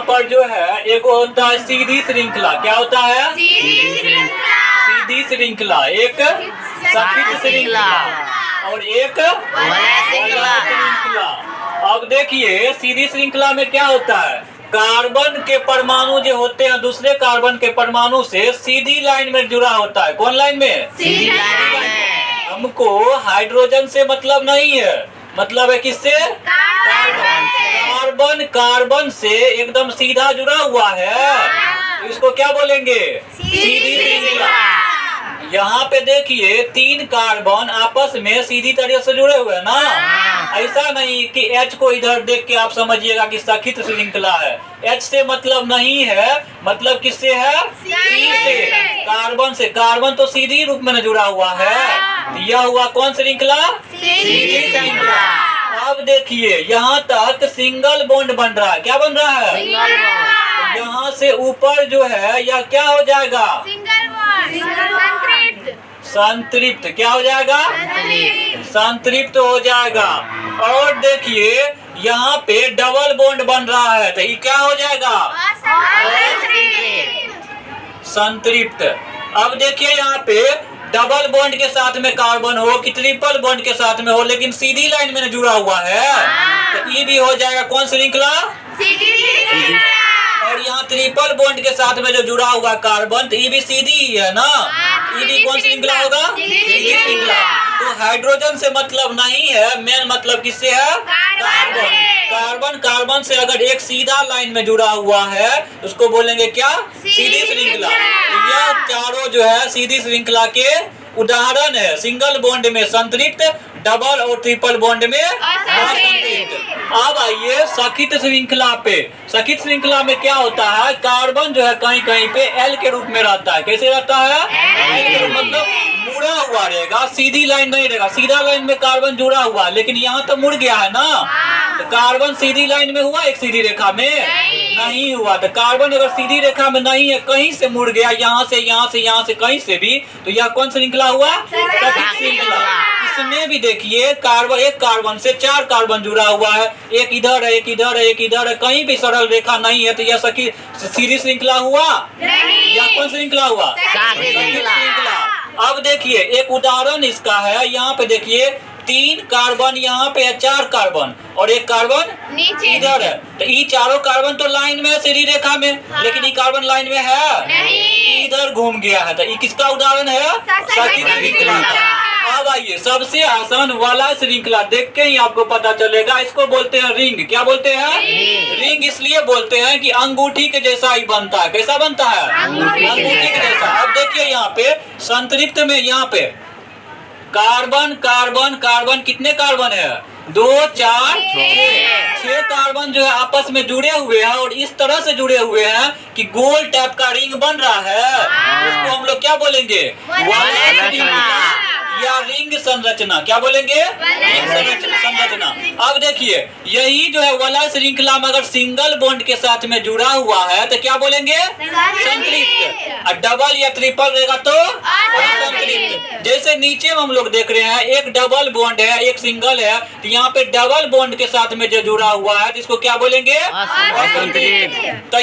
पर जो है एक होता है सीधी श्रृंखला। क्या होता है? सीधी श्रृंखला, एक सखित श्रृंखला और एक श्रृंखला। अब देखिए सीधी श्रृंखला में क्या होता है, कार्बन के परमाणु जो होते हैं दूसरे कार्बन के परमाणु से सीधी लाइन में जुड़ा होता है। कौन लाइन में? सीधी लाइन में। हमको हाइड्रोजन से मतलब नहीं है, मतलब है किससे? कार्बन से एकदम सीधा जुड़ा हुआ है, तो इसको क्या बोलेंगे? सीधी श्रृंखला। यहाँ पे देखिए 3 कार्बन आपस में सीधी तरह से जुड़े हुए हैं ना। ऐसा नहीं कि H को इधर देख के आप समझिएगा कि सखित श्रृंखला है। H से मतलब नहीं है, मतलब किससे है? C से, कार्बन से। कार्बन तो सीधी रूप में जुड़ा हुआ है। यह हुआ कौन श्रृंखला? सीधी श्रृंखला। अब देखिए यहाँ तक सिंगल बॉन्ड बन रहा है। क्या बन रहा है? Single bond. यहाँ से ऊपर जो है यह क्या हो जाएगा? संतृप्त। क्या हो जाएगा? संतृप्त हो जाएगा। और देखिए यहाँ पे डबल बॉन्ड बन रहा है, तो ये क्या हो जाएगा? संतृप्त। अब देखिए यहाँ पे डबल बॉन्ड के साथ में कार्बन हो कि ट्रिपल बॉन्ड के साथ में हो, लेकिन सीधी लाइन में जुड़ा हुआ है, तो ये भी हो जाएगा कौन श्रृंखला? और यहाँ ट्रिपल बॉन्ड के साथ में जो जुड़ा हुआ कार्बन, तो ये भी सीधी ही है ना। ये भी कौन श्रृंखला होगा? सीधी श्रृंखला। तो हाइड्रोजन से मतलब नहीं है, मेन मतलब किससे है? कार्बन। कार्बन से अगर एक सीधा लाइन में जुड़ा हुआ है उसको बोलेंगे क्या? सीधी श्रृंखला। यह चारों जो है सीधी श्रृंखला के उदाहरण है। सिंगल बॉन्ड में संतृप्त, डबल और ट्रिपल बॉन्ड में असंतृप्त। अब आइए सखित श्रृंखला पे। सखित श्रृंखला में क्या होता है, कार्बन जो है कहीं कहीं पे एल के रूप में रहता है। कैसे रहता है? एल के रूप मतलब मुड़ा हुआ रहेगा, सीधी लाइन नहीं रहेगा। सीधा लाइन में कार्बन जुड़ा हुआ, लेकिन यहाँ तो मुड़ गया है ना। तो कार्बन सीधी लाइन में हुआ, एक सीधी रेखा में नहीं हुआ। तो कार्बन अगर सीधी रेखा में नहीं है, कहीं से मुड़ गया, यहाँ से यहाँ से यहाँ से कहीं से भी, तो यह कौन श्रृंखला हुआ? सखित श्रृंखला। इसमें भी देखिए कार्बन, एक कार्बन से 4 कार्बन जुड़ा हुआ है, एक इधर है, एक इधर है, एक इधर है, कहीं भी सरल रेखा नहीं है, तो यह सीधी श्रृंखला हुआ? यह कौन श्रृंखला हुआ? सखित श्रृंखला। अब देखिए एक उदाहरण इसका है, यहाँ पे देखिए 3 कार्बन यहाँ पे है, 4 कार्बन और एक कार्बन इधर है, तो ये चारों कार्बन तो लाइन में है सीधी रेखा में, लेकिन ये कार्बन लाइन में है, इधर घूम गया है, तो ये किसका उदाहरण है? सखित श्रृंखला का। अब आइए सबसे आसान वाला श्रृंखला देख के ही आपको पता चलेगा, इसको बोलते हैं रिंग। क्या बोलते हैं? रिंग इसलिए बोलते हैं कि अंगूठी के जैसा ही बनता है। कैसा बनता है? अंगूठी के जैसा। अब देखिए यहाँ पे संतृप्त में यहाँ पे कार्बन कार्बन कार्बन, कितने कार्बन है? 2 4 6 कार्बन जो है आपस में जुड़े हुए हैं और इस तरह से जुड़े हुए हैं कि गोल टाइप का रिंग बन रहा है। उसको हम लोग क्या बोलेंगे? या रिंग संरचना। क्या बोलेंगे? रिंग संरचना। अब देखिए यही जो है वाला श्रृंखला में अगर सिंगल बॉन्ड के साथ में जुड़ा हुआ है तो क्या बोलेंगे? संतृप्त। और डबल या ट्रिपल रहेगा तो असंतृप्त। जैसे नीचे में हम लोग देख रहे हैं एक डबल बॉन्ड है, एक सिंगल है, तो यहाँ पे डबल बॉन्ड के साथ में जो जुड़ा हुआ है जिसको क्या बोलेंगे? असंतृप्त।